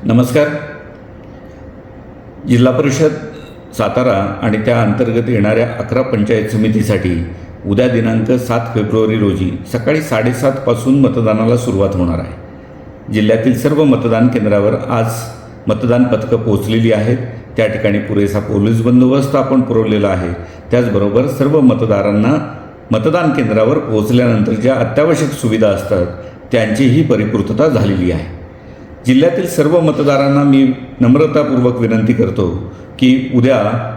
नमस्कार. जिल्हा परिषद सातारा आणि त्या अंतर्गत येणाऱ्या 11 पंचायत समितीसाठी उद्या दिनांक 7 फेब्रुवारी रोजी सकाळी 7:30 पासून मतदानाला सुरुवात होणार आहे. जिल्ह्यातील सर्व मतदान केंद्रावर आज मतदान पथकं पोहोचलेली आहेत. त्या ठिकाणी पुरेसा पोलीस बंदोबस्त आपण पुरवलेला आहे. त्याचबरोबर सर्व मतदारांना मतदान केंद्रावर पोहोचल्यानंतर ज्या अत्यावश्यक सुविधा असतात त्यांचीही परिपूर्तता झालेली आहे. जिल्ह्यातील सर्व मतदारांना मी नम्रतापूर्वक विनंती करतो की उद्या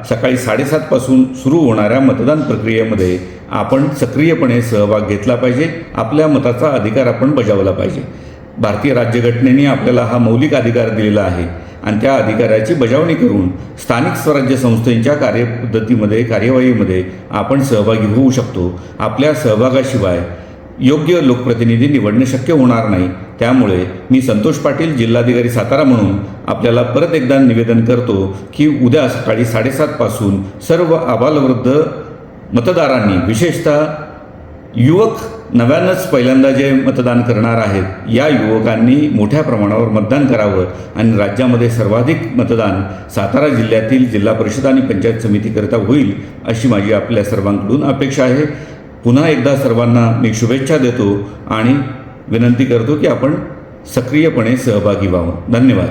सकाळी 7:30 पासून सुरू होणाऱ्या मतदान प्रक्रियेमध्ये आपण सक्रियपणे सहभाग घेतला पाहिजे. आपल्या मताचा अधिकार आपण बजावला पाहिजे. भारतीय राज्यघटनेने आपल्याला हा मौलिक अधिकार दिलेला आहे आणि त्या अधिकाराची बजावणी करून स्थानिक स्वराज्य संस्थेच्या कार्यपद्धतीमध्ये कार्यवाहीमध्ये आपण सहभागी होऊ शकतो. आपल्या सहभागाशिवाय योग्य लोकप्रतिनिधी निवडणे शक्य होणार नाही. त्यामुळे मी संतोष पाटील, जिल्हाधिकारी सातारा म्हणून आपल्याला परत एकदा निवेदन करतो की उद्या सकाळी 7:30 पासून सर्व आबालवृद्ध मतदारांनी, विशेषतः युवक नव्यानंच पहिल्यांदा जे मतदान करणार आहेत, या युवकांनी मोठ्या प्रमाणावर मतदान करावं आणि राज्यामध्ये सर्वाधिक मतदान सातारा जिल्ह्यातील जिल्हा परिषद आणि पंचायत समितीकरिता होईल अशी माझी आपल्या सर्वांकडून अपेक्षा आहे. पुन्हा एकदा सर्वांना मी शुभेच्छा देतो आणि विनंती करतो की आपण सक्रियपणे सहभागी व्हावं. धन्यवाद.